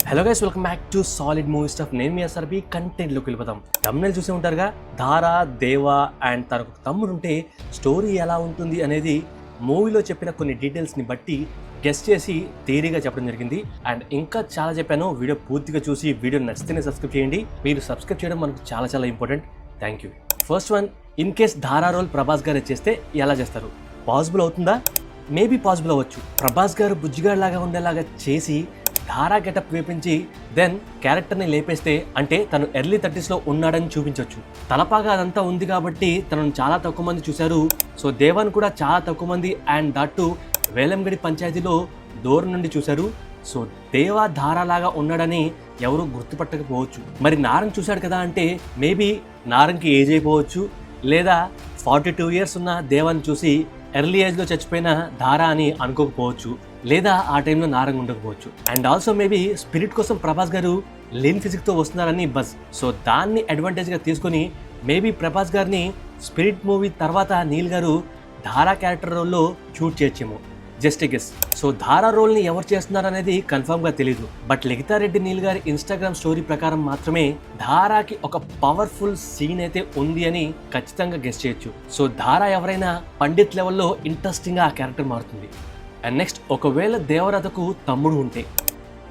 Hello guys, welcome back to solid movie stuff. నేను మీ SRP. కంటెంట్లోకి వెళ్ళిపోతాం. తమ్ముళ్ళు చూసే ఉంటారుగా, ధారా, దేవా అండ్ తనకు తమ్ముడు ఉంటే స్టోరీ ఎలా ఉంటుంది అనేది మూవీలో చెప్పిన కొన్ని డీటెయిల్స్ని బట్టి గెస్ట్ చేసి థియరీగా చెప్పడం జరిగింది. అండ్ ఇంకా చాలా చెప్పాను. వీడియో పూర్తిగా చూసి వీడియో నచ్చితేనే సబ్స్క్రైబ్ చేయండి. మీరు సబ్స్క్రైబ్ చేయడం మనకు చాలా చాలా important. Thank you. First one, in case Dhara role Prabhas గారు చేస్తే ఎలా చేస్తారు? పాసిబుల్ అవుతుందా? మేబీ పాసిబుల్ అవ్వచ్చు. ప్రభాస్ గారు బుజ్జిగాడ్ లాగా ఉండేలాగా చేసి ధారా గెటప్ వేపించి దెన్ క్యారెక్టర్ని లేపేస్తే, అంటే తను ఎర్లీ 30s ఉన్నాడని చూపించవచ్చు. తలపాగా అదంతా ఉంది కాబట్టి తనను చాలా తక్కువ మంది చూశారు. సో దేవాన్ కూడా చాలా తక్కువ మంది, అండ్ దట్టు వేలంగడి పంచాయతీలో దూరం నుండి చూశారు. సో దేవా ధారా లాగా ఉన్నాడని ఎవరు గుర్తుపట్టకపోవచ్చు. మరి నారంగ్ చూశాడు కదా అంటే మేబీ నారంగ్కి ఏజ్ అయిపోవచ్చు, లేదా 42 years ఉన్న దేవాన్ని చూసి ఎర్లీ ఏజ్లో చచ్చిపోయిన ధారా అని అనుకోకపోవచ్చు, లేదా ఆ టైంలో నారంగ్ ఉండకపోవచ్చు. అండ్ ఆల్సో మేబీ స్పిరిట్ కోసం ప్రభాస్ గారు లేన్ ఫిజిక్తో వస్తున్నారని బజ్. సో దాన్ని అడ్వాంటేజ్గా తీసుకొని మేబీ ప్రభాస్ గారిని స్పిరిట్ మూవీ తర్వాత నీల్ గారు ధారా క్యారెక్టర్ రోల్లో షూట్ చేయొచ్చేమో. Just guess. సో ధారా రోల్ని ఎవరు చేస్తున్నారు అనేది కన్ఫర్మ్గా తెలీదు. బట్ లలితారెడ్డి నీల్ గారి ఇన్స్టాగ్రామ్ స్టోరీ ప్రకారం మాత్రమే ధారాకి ఒక పవర్ఫుల్ సీన్ అయితే ఉంది అని ఖచ్చితంగా గెస్ చేయొచ్చు. సో ధారా ఎవరైనా పండిత్ లెవెల్లో ఇంట్రెస్టింగ్గా ఆ క్యారెక్టర్ మారుతుంది. అండ్ నెక్స్ట్, ఒకవేళ దేవరథకు తమ్ముడు ఉంటే,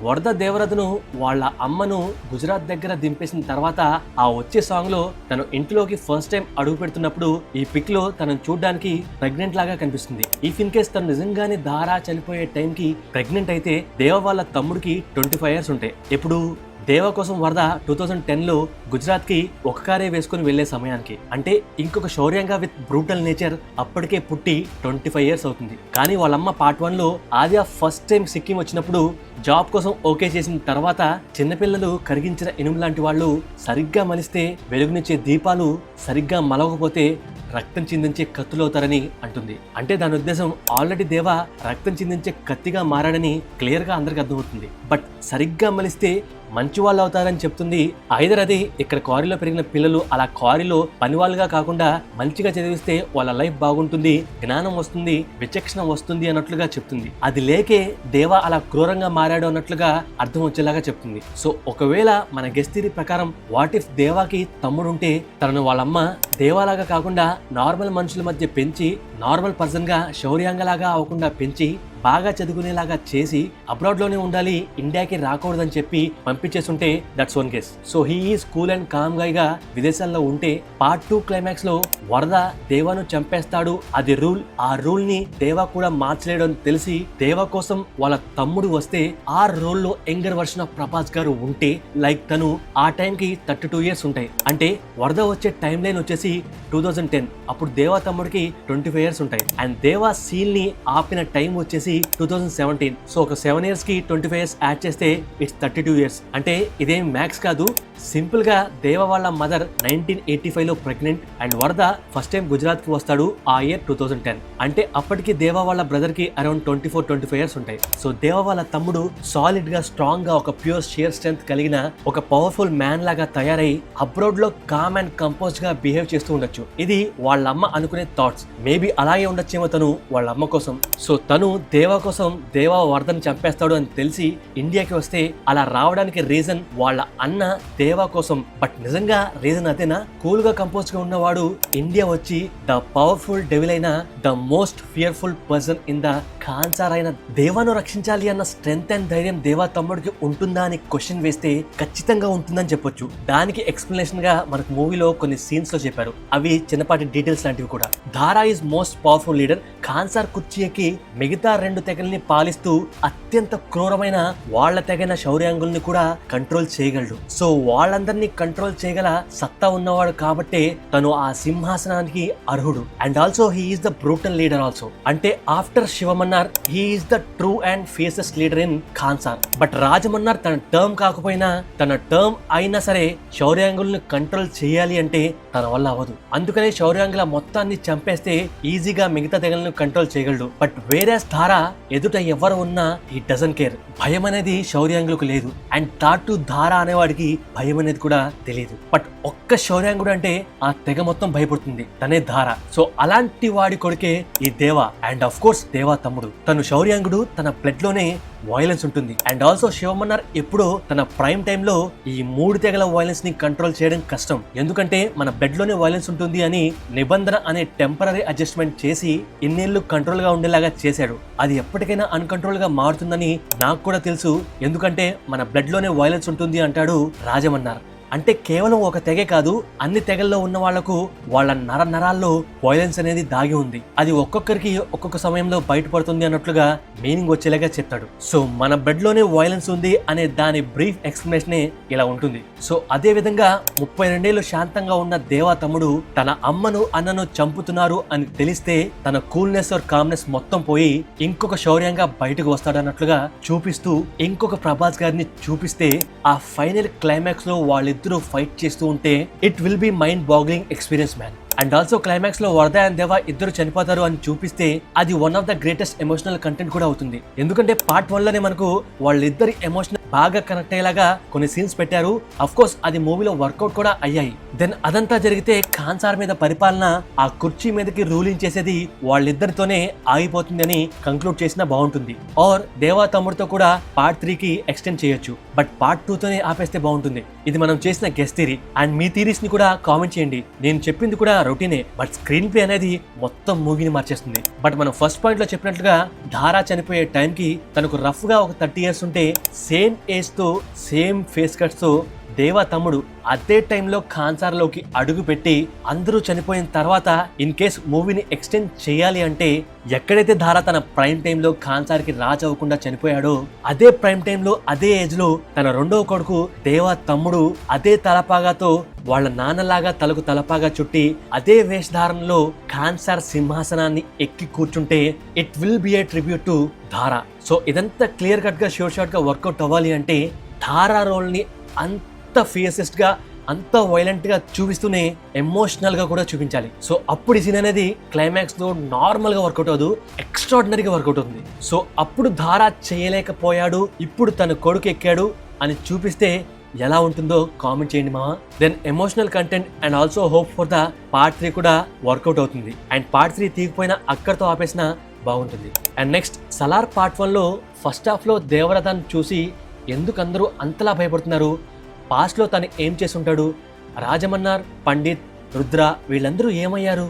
వరద దేవరథను వాళ్ళ అమ్మను గుజరాత్ దగ్గర దింపేసిన తర్వాత ఆ వచ్చే సాంగ్ లో తను ఇంట్లోకి ఫస్ట్ టైం అడుగు పెడుతున్నప్పుడు ఈ పిక్ లో తనను చూడడానికి ప్రెగ్నెంట్ లాగా కనిపిస్తుంది. ఇఫ్ ఇన్ కేస్ తను నిజంగానే ధారా చనిపోయే టైంకి ప్రెగ్నెంట్ అయితే దేవ వాళ్ళ తమ్ముడికి 25 years ఉంటాయి. ఎప్పుడు దేవ కోసం వరద 2010లో గుజరాత్కి ఒక కారే వేసుకుని వెళ్లే సమయానికి, అంటే ఇంకొక శౌర్యంగా విత్ బ్రూటల్ నేచర్ అప్పటికే పుట్టి 25 years అవుతుంది. కానీ వాళ్ళమ్మ పార్ట్ 1లో ఆద్య ఫస్ట్ టైం సిక్కిం వచ్చినప్పుడు జాబ్ కోసం ఓకే చేసిన తర్వాత చిన్నపిల్లలు కరిగించిన ఇనుము లాంటి వాళ్ళు సరిగ్గా మలిస్తే వెలుగునిచ్చే దీపాలు సరిగ్గా మలవకపోతే రక్తం చిందించే కత్తులు అవుతారని అంటుంది. అంటే దాని ఉద్దేశం ఆల్రెడీ దేవ రక్తం చిందించే కత్తిగా మారాడని క్లియర్గా అందరికి అర్థమవుతుంది. బట్ సరిగ్గా మలిస్తే మంచి వాళ్ళు అవుతారని చెప్తుంది. ఐదర్ అది ఇక్కడ క్వారీలో పెరిగిన పిల్లలు అలా క్వారీలో పనివాళ్ళుగా కాకుండా మంచిగా చదివిస్తే వాళ్ళ లైఫ్ బాగుంటుంది, జ్ఞానం వస్తుంది, విచక్షణ వస్తుంది అన్నట్లుగా చెప్తుంది. అది లేకే దేవ అలా క్రూరంగా మారాడు అన్నట్లుగా అర్థం వచ్చేలాగా చెప్తుంది. సో ఒకవేళ మన గెస్ థియరీ ప్రకారం వాట్ ఇఫ్ దేవాకి తమ్ముడు ఉంటే తనను వాళ్ళమ్మ దేవాలాగా కాకుండా నార్మల్ మనుషుల మధ్య పెంచి నార్మల్ పర్సన్ గా శౌర్యాంగలాగా అవ్వకుండా పెంచి బాగా చదువుకునేలాగా చేసి అబ్రాడ్ లోనే ఉండాలి, ఇండియాకి రాకూడదని చెప్పి పంపించేస్తుంటే that's one case. So he is cool and calm గా విదేశాల్లో ఉంటే పార్ట్ 2 క్లైమాక్స్ లో వరద దేవాను చంపేస్తాడు, అది రూల్. ఆ రూల్ ని దేవా కూడా మార్చలేడు అని తెలిసి దేవా కోసం వాళ్ళ తమ్ముడు వస్తే ఆ రోల్ లో యంగర్ వర్షన్ ఆఫ్ ప్రభాస్ గారు ఉంటే, లైక్ తను ఆ టైంకి 32 years ఉంటాయి. అంటే వరద వచ్చే టైం లైన్ వచ్చేసి 2010, అప్పుడు దేవా తమ్ముడికి 25 years ఉంటాయి. అండ్ దేవా సీల్ ని ఆపిన టైం వచ్చేసి 2017. సో ఒక 7 years కి 25 years యాడ్ చేస్తే ఇట్స్ 32 years. అంటే ఇదేం మ్యాక్స్ కాదు. సింపుల్ గా దేవ వాళ్ళ మదర్ 1985లో ప్రెగ్నెంట్ అండ్ వరద ఫస్ట్ టైం గుజరాత్ కి వస్తాడు ఆ ఇయర్ 2010. అంటే అప్పటికి దేవ వాళ్ళ బ్రదర్ కి అరౌండ్ 24-25 years ఉంటాయి. సో దేవ వాళ్ళ తమ్ముడు సాలిడ్ గా స్ట్రాంగ్ గా ఒక ప్యూర్ షియర్ స్ట్రెంత్ కలిగిన ఒక పవర్ఫుల్ మ్యాన్ లాగా తయారై అబ్రాడ్ లో కామ్ అండ్ కంపోజ్ గా బిహేవ్ చేస్తూ ఉండొచ్చు. ఇది వాళ్ళ అమ్మ అనుకునే థాట్స్. మేబీ అలాగే ఉండొచ్చేమో తను వాళ్ళ అమ్మ కోసం. సో తను దేవా కోసం దేవా వరదని చంపేస్తాడు అని తెలిసి ఇండియాకి వస్తే అలా రావడానికి రీజన్ వాళ్ళ అన్న దేవా కోసం. బట్ నిజంగా రీజన్ అదేనా? కూల్ గా కంపోజ్ గా ఉన్నవాడు ఇండియా వచ్చి ద పవర్ఫుల్ డెవిల్ అయిన the most fearful person in the Khansaar అయిన దేవాను రక్షించాలి అన్న స్ట్రెంత్ అండ్ ధైర్యం దేవా తమ్ముడికి ఉంటుందా అని క్వశ్చన్ వేస్తే ఖచ్చితంగా ఉంటుందని చెప్పొచ్చు. దానికి ఎక్స్ప్లెనేషన్ గా మనకు మూవీలో కొన్ని సీన్స్ లో చెప్పారు. అవి చిన్నపాటి డీటెయిల్స్ లాంటివి కూడా. Dhara is most powerful leader. Khansaar కుర్చీకి మిగతా 2 తెగల్ని పాలిస్తూ అత్యంత క్రూరమైన వాళ్ళ తెగైన శౌర్యాంగుల్ని కూడా కంట్రోల్ చేయగలడు. సో వాళ్ళందరినీ కంట్రోల్ చేయగల సత్తా ఉన్నవాడు కాబట్టే తను ఆ సింహాసనానికి అర్హుడు. And also he is the brutal leader also. అంటే after Shivamannar he is the true and faces leader in Khansaar. But Rajamannar తన టర్మ్ కాకపోయినా తన టర్మ్ అయినా సరే శౌర్యాంగుల్ని కంట్రోల్ చేయాలి అంటే తన వల్ల అవ్వదు. అందుకనే శౌర్యాంగుల మొత్తాన్ని చంపేస్తే ఈజీగా మిగతా తెగలను కంట్రోల్ చేయగలడు. బట్ వేరే ధారా ఎదుట ఎవరు ఉన్నా హీ డజంట్ కేర్. భయం అనేది శౌర్యాంగులకు లేదు. అండ్ తాటు ధారా అనేవాడికి భయం అనేది కూడా తెలియదు. బట్ ఒక్క శౌర్యాంగుడు అంటే ఆ తెగ మొత్తం భయపడుతుంది, తనే ధారా. సో అలాంటి వాడి కొడుకే ఈ దేవా. అండ్ ఆఫ్ కోర్స్ దేవా తమ్ముడు. తను శౌర్యాంగుడు, తన బ్లడ్ లోనే వైలెన్స్ ఉంటుంది. అండ్ ఆల్సో శివమన్నార్ ఎప్పుడో తన ప్రైమ్ టైమ్ లో ఈ 3 తెగల వైలెన్స్ ని కంట్రోల్ చేయడం కష్టం, ఎందుకంటే మన బ్లడ్ లోనే వైలెన్స్ ఉంటుంది అని నిబంధన అనే టెంపరరీ అడ్జస్ట్మెంట్ చేసి ఇన్నేళ్లు కంట్రోల్ గా ఉండేలాగా చేశాడు. అది ఎప్పటికైనా అన్కంట్రోల్ గా మారుతుందని నాకు కూడా తెలుసు, ఎందుకంటే మన బ్లడ్ లోనే వైలెన్స్ ఉంటుంది అంటాడు రాజమన్నార్. అంటే కేవలం ఒక తెగే కాదు, అన్ని తెగల్లో ఉన్న వాళ్లకు వాళ్ళ నరాల్లో వైలెన్స్ అనేది దాగి ఉంది, అది ఒక్కొక్కరికి ఒక్కొక్క సమయంలో బయటపడుతుంది అన్నట్లుగా మీనింగ్ వచ్చేలాగా చెప్తాడు. సో మన బ్లడ్ లోనే వైలెన్స్ ఉంది అనే దాని బ్రీఫ్ ఎక్స్ప్లెనేషన్ ఇలా ఉంటుంది. సో అదే విధంగా 32 ఏళ్లు శాంతంగా ఉన్న దేవా తమ్ముడు తన అమ్మను అన్నను చంపుతున్నారు అని తెలిస్తే తన కూల్నెస్ ఆర్ కామ్నెస్ మొత్తం పోయి ఇంకొక శౌర్యంగా బయటకు వస్తాడన్నట్లుగా చూపిస్తూ ఇంకొక ప్రభాస్ గారిని చూపిస్తే ఆ ఫైనల్ క్లైమాక్స్ లో వాళ్ళిద్దరూ ఫైట్ చేస్తూ ఉంటే it will B mind boggling experience man. And also climax లో వరద అండ్ దేవా ఇద్దరు చనిపోతారు అని చూపిస్తే అది one of the greatest emotional content కూడా అవుతుంది, ఎందుకంటే పార్ట్ 1 లోనే మనకు వాళ్ళిద్దరి ఎమోషనల్ బాగా కనెక్ట్ అయ్యేలాగా కొన్ని సీన్స్ పెట్టారు. అఫ్ కోర్స్ అది మూవీలో వర్కౌట్ కూడా అయ్యాయి. దెన్ అదంతా జరిగితే ఖాన్సార్ మీద పరిపాలన ఆ కుర్చీ మీదకి రూలింగ్ చేసేది వాళ్ళిద్దరితోనే ఆగిపోతుంది అని కంక్లూడ్ చేసినా బాగుంటుంది. ఆర్ దేవా తమ్ముడితో కూడా పార్ట్ 3 కి ఎక్స్టెండ్ చేయొచ్చు, బట్ పార్ట్ 2 తోనే ఆపేస్తే బాగుంటుంది. ఇది మనం చేసిన guest theory, and me theories ని కూడా కామెంట్ చేయండి. నేను చెప్పింది కూడా రొటీనే, బట్ స్క్రీన్ ప్లే అనేది మొత్తం మూవీని మార్చేస్తుంది. బట్ మనం ఫస్ట్ పాయింట్ లో చెప్పినట్లుగా ధారా చనిపోయే టైంకి తనకు రఫ్ గా ఒక 30 years ఉంటే సేమ్ ఏజ్ తో సేమ్ ఫేస్ కట్స్ తో దేవా తమ్ముడు అదే టైంలో ఖాన్సార్ లోకి అడుగు పెట్టి అందరూ చనిపోయిన తర్వాత ఇన్ కేస్ మూవీని ఎక్స్టెండ్ చేయాలి అంటే ఎక్కడైతే ధారా తన ప్రైమ్ టైంలో ఖాన్సార్ కి రాజ్ అవ్వకుండా చనిపోయాడో అదే ప్రైమ్ టైంలో అదే ఏజ్ లో తన రెండవ కొడుకు దేవా తమ్ముడు అదే తలపాగాతో వాళ్ళ నాన్నలాగా తలకు తలపాగా చుట్టి అదే వేషధారణలో ఖాన్సార్ సింహాసనాన్ని ఎక్కి కూర్చుంటే it will be a tribute to Dhara. So ఇదంతా క్లియర్ కట్ గా షోర్ షార్ట్ గా వర్కౌట్ అవ్వాలి అంటే ధారా రోల్ ని అంత ఫియర్సెస్ట్ గా అంత వైలెంట్ గా చూపిస్తూనే ఎమోషనల్ గా కూడా చూపించాలి. సో అప్పుడు ఈ సీన్ అనేది క్లైమాక్స్ లో నార్మల్ గా వర్కౌట్ అవ్వదు, ఎక్స్ట్రాడినరీగా వర్కౌట్ అవుతుంది. సో అప్పుడు ధారా చేయలేకపోయాడు, ఇప్పుడు తన కొడుకు ఎక్కాడు అని చూపిస్తే ఎలా ఉంటుందో కామెంట్ చేయండి మామ. Then emotional content and also hope for the part 3 కూడా వర్కౌట్ అవుతుంది. అండ్ పార్ట్ 3 తీయకపోయినా అక్కడితో ఆపేసినా బాగుంటుంది. అండ్ నెక్స్ట్ సలార్ పార్ట్ 1 లో ఫస్ట్ హాఫ్ లో దేవరథాన్ని చూసి ఎందుకు అందరూ అంతలా భయపడుతున్నారు, పాస్ట్ లో తను ఏం చేసి ఉంటాడు, రాజమన్నార్, పండిత్, రుద్ర వీళ్ళందరూ ఏమయ్యారు,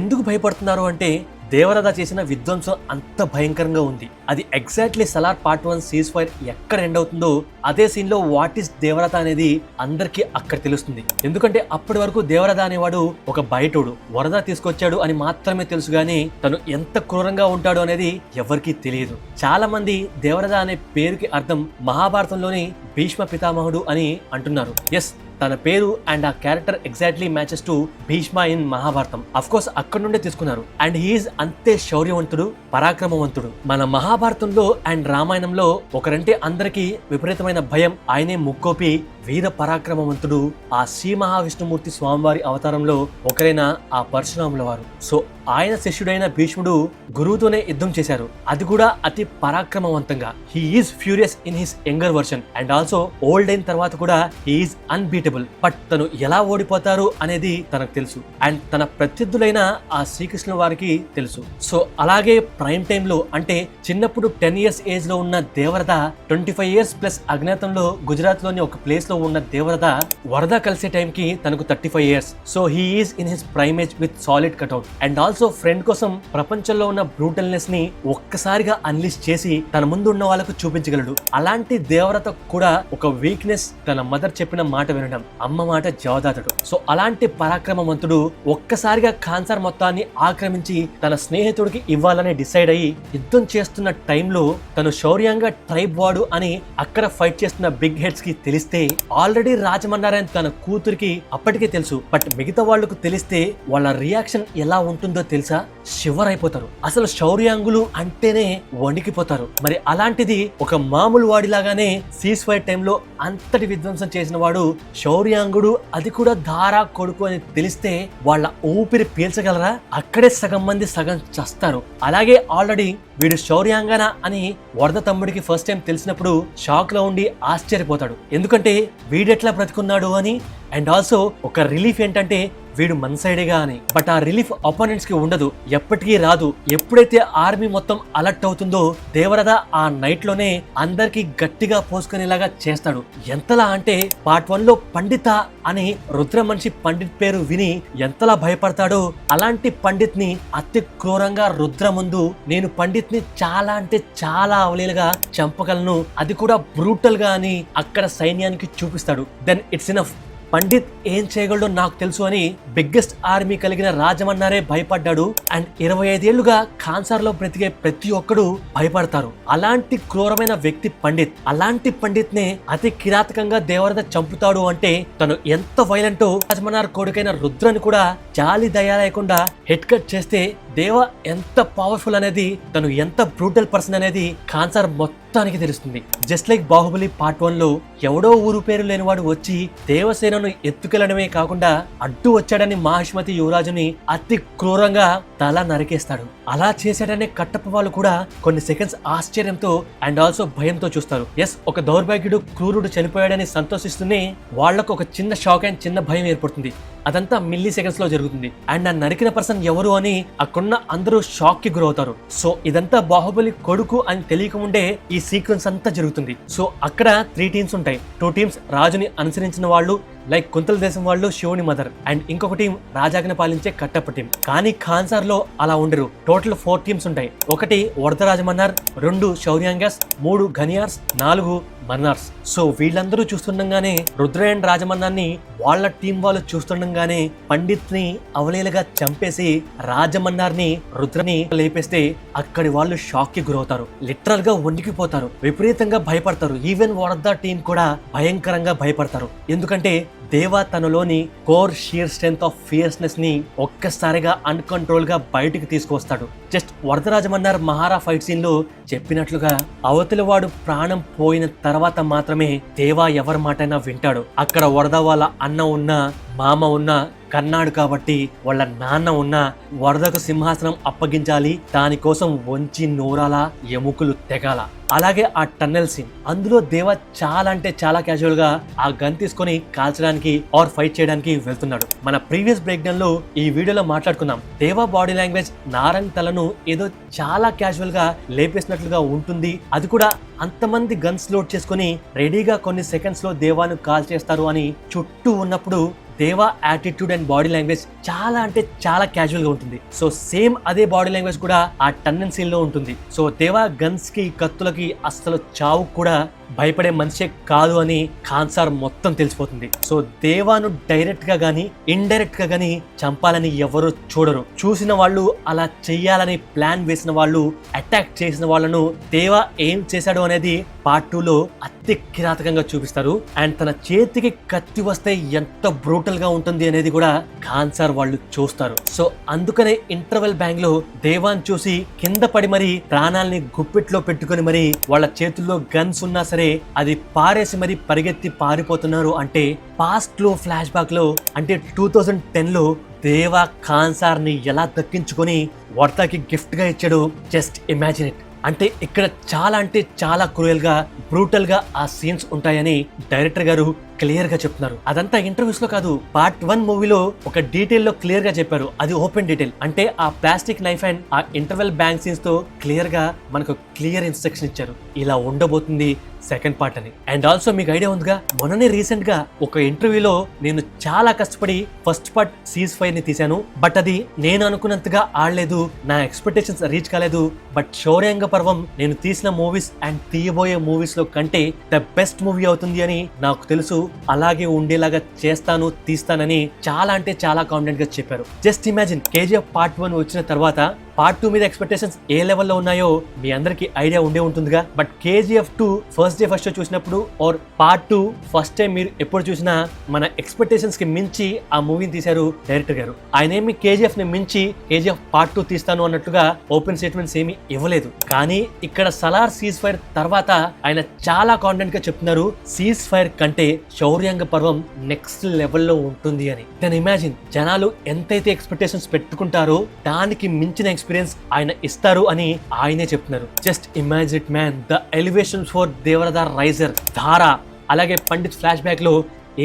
ఎందుకు భయపడుతున్నారు అంటే దేవరథ చేసిన విధ్వంసం అంత భయంకరంగా ఉంది. అది exactly Salaar part 1 cease fire ఎక్కడ ఎండ్ అవుతుందో అదే సీన్ లో వాట్ ఈస్ దేవరథ అనేది అందరికీ అక్కడ తెలుస్తుంది. ఎందుకంటే అప్పటి వరకు దేవరథ అనేవాడు ఒక బయటోడు, వరద తీసుకొచ్చాడు అని మాత్రమే తెలుసు గానీ తను ఎంత క్రూరంగా ఉంటాడు అనేది ఎవరికీ తెలియదు. చాలా మంది దేవరథ అనే పేరుకి అర్థం మహాభారతంలోని భీష్మ పితామహుడు అని అంటున్నారు. ఎస్, తన పేరు అండ్ ఆ character exactly matches to Bhishma in Mahabharatam. Of course అక్కడ నుండే తీసుకున్నారు. అండ్ హీఈస్ అంతే శౌర్యవంతుడు, పరాక్రమవంతుడు. మన మహాభారతంలో అండ్ రామాయణంలో ఒకరంటే అందరికీ విపరీతమైన భయం, ఆయనే ముక్కోపి వీర పరాక్రమవంతుడు, ఆ శ్రీ మహావిష్ణుమూర్తి స్వామివారి అవతారంలో ఒకరైన ఆ పరశురాముల వారు. సో ఆయన శిష్యుడైన భీష్ముడు గురువుతోనే యుద్ధం చేశారు, అది కూడా అతి పరాక్రమవంతంగా. He is furious in his younger version and also old అయిన తర్వాత కూడా హీ ఈజ్ అన్బీటబుల్. బట్ తను ఎలా ఓడిపోతారు అనేది తనకు తెలుసు అండ్ తన ప్రత్యర్థులైన ఆ శ్రీకృష్ణుల వారికి తెలుసు. సో అలాగే ప్రైమ్ టైమ్ లో అంటే చిన్నప్పుడు 10 years ఏజ్ లో ఉన్న దేవరథ 25 years ప్లస్ అజ్ఞాతంలో గుజరాత్ లోని ఒక ప్లేస్ లో ఉన్న దేవరథ వరద కలిసే టైం కి తనకు 35 years. So he is in his prime age with solid cutout and also friend కోసం ప్రపంచంలో ఉన్న బ్రూటల్నెస్ ని ఒక్కసారిగా అన్లిస్ట్ చేసి తన ముందు ఉన్న వాళ్ళకు చూపించగలడు. అలాంటి దేవరథ కూడా ఒక వీక్నెస్ తన మదర్ చెప్పిన మాట వినడం, అమ్మ మాట జవదాతడు. సో అలాంటి పరాక్రమవంతుడు ఒక్కసారిగా ఖాన్సార్ మొత్తాన్ని ఆక్రమించి తన స్నేహితుడికి ఇవ్వాలని డిసైడ్ అయ్యి యుద్ధం చేస్తున్న టైంలో తను శౌర్యంగా ట్రైబ్ వాడు అని అక్కడ ఫైట్ చేస్తున్న బిగ్ హెడ్స్ కి తెలిస్తే ఆల్రెడీ రాజమన్నారాయణ తన కూతురికి అప్పటికే తెలుసు. బట్ మిగతా వాళ్ళకు తెలిస్తే వాళ్ళ రియాక్షన్ ఎలా ఉంటుందో తెలుసా? షివర్ అయిపోతారు. అసలు శౌర్యాంగులు అంటేనే వణికిపోతారు. మరి అలాంటిది ఒక మామూలు వాడిలాగానే సీజ్ ఫైర్ టైంలో అంతటి విధ్వంసం చేసిన వాడు శౌర్యాంగుడు, అది కూడా ధారా కొడుకు అని తెలిస్తే వాళ్ళ ఊపిరి పీల్చగలరా? అక్కడే సగం మంది సగం చస్తారు. అలాగే ఆల్రెడీ వీడు శౌర్యాంగన అని వరద తమ్ముడికి ఫస్ట్ టైం తెలిసినప్పుడు షాక్ లో ఉండి ఆశ్చర్యపోతాడు. ఎందుకంటే వీడెట్లా బ్రతుకున్నాడు అని. అండ్ ఆల్సో ఒక రిలీఫ్ ఏంటంటే వీడు మన సైడేగా అని. బట్ ఆ రిలీఫ్ అపోనెంట్స్ కి ఉండదు, ఎప్పటికీ రాదు. ఎప్పుడైతే ఆర్మీ మొత్తం అలర్ట్ అవుతుందో దేవరథ ఆ నైట్ లోనే అందరికి గట్టిగా పోసుకునేలాగా చేస్తాడు. ఎంతలా అంటే పార్ట్ 1 లో పండిత అని రుద్ర మనిషి పండిత్ పేరు విని ఎంతలా భయపడతాడో అలాంటి పండిత్ ని అతి క్రూరంగా రుద్ర ముందు నేను పండిత్ ని చాలా అంటే చాలా అవలీలుగా చంపగలను, అది కూడా బ్రూటల్ గా అని అక్కడ సైన్యానికి చూపిస్తాడు. దెన్ ఇట్స్ ఇనఫ్, పండిత్ ఏం చేయగలడో నాకు తెలుసు అని బిగ్గెస్ట్ ఆర్మీ కలిగిన రాజమన్నారే భయపడ్డాడు. అండ్ 25 ఏళ్లుగా ఖాన్సార్ లో బ్రతికే ప్రతి ఒక్కడు భయపడతారు. అలాంటి క్రూరమైన వ్యక్తి పండిత్. అలాంటి పండిత్ నే అతి కిరాతకంగా దేవరథ చంపుతాడు అంటే తను ఎంత వైలెంటో రాజమన్నార్ కొడుకైన రుద్రని కూడా జాలి దయ లేకుండా హెడ్ కట్ చేస్తే దేవ ఎంత పవర్ఫుల్ అనేది, తను ఎంత బ్రూటల్ పర్సన్ అనేది ఖాన్సార్ మొత్తానికి తెలుస్తుంది. జస్ట్ లైక్ బాహుబలి పార్ట్ 1 లో ఎవడో ఊరు పేరు లేనివాడు వచ్చి దేవసేనను ఎత్తుకెళ్లడమే కాకుండా అడ్డు వచ్చాడని మహాష్మతి యువరాజుని అతి క్రూరంగా తల నరికేస్తాడు. అలా చేశాడనే కట్టప్ప వాళ్ళు కూడా కొన్ని సెకండ్స్ ఆశ్చర్యంతో అండ్ ఆల్సో భయంతో చూస్తారు. ఎస్, ఒక దౌర్భాగ్యుడు క్రూరుడు చనిపోయాడని సంతోషిస్తూనే వాళ్లకు ఒక చిన్న షాక్ అండ్ చిన్న భయం ఏర్పడుతుంది. అదంతా మిల్లీ సెకండ్స్ లో జరుగుతుంది. అండ్ ఆ నరికిన పర్సన్ ఎవరు అని అక్కడున్న అందరూ షాక్ కి గురవుతారు. సో ఇదంతా బాహుబలి కొడుకు అని తెలియకముందే ఈ సీక్వెన్స్ అంతా జరుగుతుంది. సో అక్కడ 3 టీమ్స్ ఉంటాయి. 2 టీమ్స్ రాజుని అనుసరించిన వాళ్ళు లైక్ కుంతల దేశం వాళ్ళు శివుని మదర్, అండ్ ఇంకొక టీం రాజాగ్ని పాలించే కట్టప్ప టీం. కానీ ఖాన్సార్ లో అలా ఉండరు. టోటల్ 4 టీమ్స్ ఉంటాయి. 1 వరదరాజమన్నార్, 2 శౌర్యాంగస్, 3 ఘనియార్స్, 4 మన్నార్స్. సో వీళ్ళందరూ చూస్తుండగానే రుద్ర అండ్ రాజమన్నార్ని వాళ్ళ టీం వాళ్ళు చూస్తుండగానే పండిత్ ని అవలీలగా చంపేసి రాజమన్నార్ని రుద్రని లేపేస్తే అక్కడి వాళ్ళు షాక్ కి గురవుతారు. లిటరల్ గా వణికిపోతారు, విపరీతంగా భయపడతారు. ఈవెన్ వరద టీం కూడా భయంకరంగా భయపడతారు. ఎందుకంటే దేవ తనలోని కోర్ షియర్ స్ట్రెంత్ ఆఫ్ ఫియర్స్నెస్ ని ఒక్కసారిగా అన్కంట్రోల్ గా బయటికి తీసుకొస్తాడు. జస్ట్ వరదరాజమన్నార్ మహారా ఫైట్ సీన్ లో చెప్పినట్లుగా అవతలి వాడు ప్రాణం పోయిన తర్వాత మాత్రమే దేవ ఎవరి మాటైనా వింటాడు. అక్కడ వరద వాళ్ళ అన్న ఉన్నా మామ ఉన్నా కన్నాడు కాబట్టి వాళ్ళ నాన్న ఉన్న వరదకు సింహాసనం అప్పగించాలి, దానికోసం వంచి నూరాల ఎముకలు తెగాల. అలాగే ఆ టన్నెల్ సీన్, అందులో దేవ చాలా అంటే చాలా క్యాజువల్ గా ఆ గన్ తీసుకొని కాల్చడానికి ఆర్ ఫైట్ చేయడానికి వెళ్తున్నాడు. మన ప్రీవియస్ బ్రేక్ డౌన్ లో ఈ వీడియోలో మాట్లాడుకున్నాం. దేవ బాడీ లాంగ్వేజ్ నారంగ్ తలను ఏదో చాలా క్యాజువల్ గా లేపేసినట్లుగా ఉంటుంది. అది కూడా అంతమంది గన్స్ లోడ్ చేసుకుని రెడీగా కొన్ని సెకండ్స్ లో దేవాను కాల్ చేస్తారు అని చుట్టూ ఉన్నప్పుడు దేవా యాటిట్యూడ్ అండ్ బాడీ లాంగ్వేజ్ చాలా అంటే చాలా క్యాజువల్ గా ఉంటుంది. సో సేమ్ అదే బాడీ లాంగ్వేజ్ కూడా ఆ టన్నెల్ సీన్ లో ఉంటుంది. సో దేవా గన్స్ కి కత్తులకి అస్సలు చావు కూడా భయపడే మనిషే కాదు అని ఖాన్సార్ మొత్తం తెలిసిపోతుంది. సో దేవాను డైరెక్ట్ గా గానీ ఇండైరెక్ట్ గా గానీ చంపాలని ఎవరు చూడరు. చూసిన వాళ్ళు, అలా చెయ్యాలని ప్లాన్ వేసిన వాళ్ళు, అటాక్ చేసిన వాళ్ళను దేవా ఏం చేశాడు అనేది పార్ట్ 2 లో అతి కిరాతకంగా చూపిస్తారు. అండ్ తన చేతికి కత్తి వస్తే ఎంత బ్రూటల్ గా ఉంటుంది అనేది కూడా ఖాన్సార్ వాళ్ళు చూస్తారు. సో అందుకనే ఇంటర్వెల్ బ్యాంగ్ లో దేవాన్ చూసి కింద పడి మరి ప్రాణాలని గుప్పిట్లో పెట్టుకుని మరి వాళ్ళ చేతుల్లో గన్స్ ఉన్నా సరే అది పారేసి మరి పరిగెత్తి పారిపోతున్నారు. అంటే పాస్ట్ లో ఫ్లాష్ బ్యాక్ లో అంటే 2010 లో దేవా ఖాన్సార్ ని ఎలా దక్కించుకొని వర్తకి గిఫ్ట్ గా ఇచ్చాడు. Just imagine it. అంటే ఇక్కడ చాలా అంటే చాలా క్రూయల్ గా బ్రూటల్ గా ఆ సీన్స్ ఉంటాయని డైరెక్టర్ గారు క్లియర్ గా చెప్తున్నారు. అదంతా ఇంటర్వ్యూస్ లో కాదు, పార్ట్ 1 మూవీలో ఒక డీటెయిల్ లో క్లియర్ గా చెప్పారు. అది ఓపెన్ డీటెయిల్. అంటే ఆ ప్లాస్టిక్ నైఫ్ అండ్ ఆ ఇంటర్వెల్ బ్యాంక్ సీన్స్ తో క్లియర్ గా మనకు క్లియర్ ఇన్స్ట్రక్షన్ ఇచ్చారు, ఇలా ఉండబోతుంది సెకండ్ పార్ట్ అని. అండ్ ఆల్సో మీకు ఐడియా ఉందిగా, మొన్ననే రీసెంట్ గా ఒక ఇంటర్వ్యూలో నేను చాలా కష్టపడి ఫస్ట్ పార్ట్ సీజ్ ఫైర్ ని తీశాను, బట్ అది నేను అనుకున్నంతగా ఆడలేదు, నా ఎక్స్పెక్టేషన్స్ రీచ్ కాలేదు. బట్ శౌర్యాంగ పర్వం నేను తీసిన మూవీస్ అండ్ తీయబోయే మూవీస్ లో కంటే ద బెస్ట్ మూవీ అవుతుంది అని నాకు తెలుసు. అలాగే ఉండేలాగా చేస్తాను, తీస్తానని చాలా అంటే చాలా కాన్ఫిడెంట్ గా చెప్పారు. జస్ట్ ఇమాజిన్, కేజీఎఫ్ పార్ట్ 1 వచ్చిన తర్వాత పార్ట్ 2 మీద ఎక్స్పెక్టేషన్స్ ఏ లెవెల్లో ఉన్నాయో మీ అందరికి ఐడియా ఉండే ఉంటుందిగా. But KGF 2 first day first show చూసినప్పుడు ఆర్ పార్ట్ 2 ఫస్ట్ టైం మీరు ఎప్పుడు చూసినా మన ఎక్స్పెక్టేషన్స్ కి మించి ఆ మూవీని తీశారు డైరెక్టర్ గారు. ఆయన ఏమి కేజీఎఫ్ ని మించి కేజీఎఫ్ పార్ట్ 2 తీస్తాను అన్నట్టుగా ఓపెన్ స్టేట్మెంట్స్ ఏమి ఇవ్వలేదు. కానీ ఇక్కడ సలార్ సీజ్ ఫైర్ తర్వాత ఆయన చాలా కాన్ఫిడెంట్ గా చెప్తున్నారు, సీజ్ ఫైర్ కంటే శౌర్యాంగ పర్వం నెక్స్ట్ లెవెల్లో ఉంటుంది అని. దెన్ ఇమాజిన్, జనాలు ఎంతైతే ఎక్స్పెక్టేషన్స్ పెట్టుకుంటారో దానికి మించిన ఎక్స్పీరియన్స్ ఆయన ఇస్తారు అని ఆయనే చెప్తున్నారు. Just imagine it man, the elevations for Devaratha Raisaar, Dhara, అలాగే పండిత్ ఫ్లాష్ బ్యాక్ లో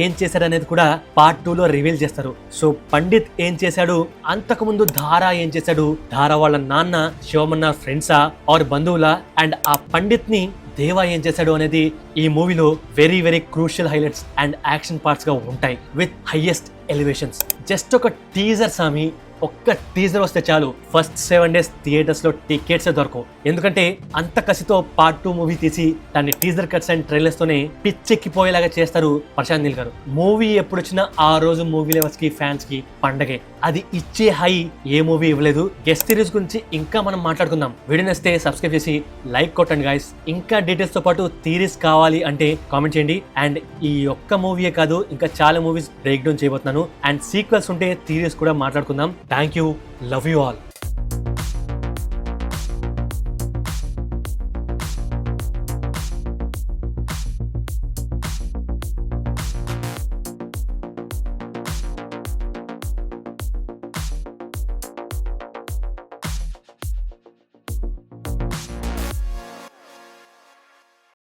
ఏం చేశాడు అనేది కూడా పార్ట్ 2 లో రివీల్ చేస్తారు. సో పండిత్ ఏం చేశాడు, అంతకుముందు ధారా ఏం చేశాడు, ధారా వాళ్ళ నాన్న శివమన్న ఫ్రెండ్సా ఆర్ బంధువులా, అండ్ ఆ పండిత్ ని దేవా ఏం చేశాడు అనేది ఈ మూవీలో very very crucial highlights and action parts గా ఉంటాయి విత్ హైయెస్ట్ ఎలివేషన్స్. జస్ట్ ఒక టీజర్ సామి, ఒక్క టీజర్ వస్తే చాలు ఫస్ట్ 7 days థియేటర్స్ లో టికెట్స్ దొరకవు. ఎందుకంటే అంత కసితో పార్ట్ 2 మూవీ తీసి దాన్ని టీజర్ కట్స్ అండ్ ట్రైలర్స్ తోనే పిచ్చెక్కిపోయేలాగా చేస్తారు ప్రశాంత్ నీల్ గారు. మూవీ ఎప్పుడు వచ్చినా ఆ రోజు మూవీ లవర్స్ కి ఫ్యాన్స్ కి పండగే. అది ఇచ్చే హై ఏ మూవీ ఇవ్వలేదు. గెస్ట్ సిరీస్ గురించి ఇంకా మనం మాట్లాడుకుందాం. వీడియో నచ్చితే సబ్స్క్రైబ్ చేసి లైక్ కొట్టండి గైస్. ఇంకా డీటెయిల్స్ తో పాటు థియరీస్ కావాలి అంటే కామెంట్ చేయండి. అండ్ ఈ ఒక్క మూవీయే కాదు, ఇంకా చాలా మూవీస్ బ్రేక్ డౌన్ చేయబోతున్నాను. అండ్ సీక్వెల్స్ ఉంటే థియరీస్ కూడా మాట్లాడుకుందాం. Thank you, love you all.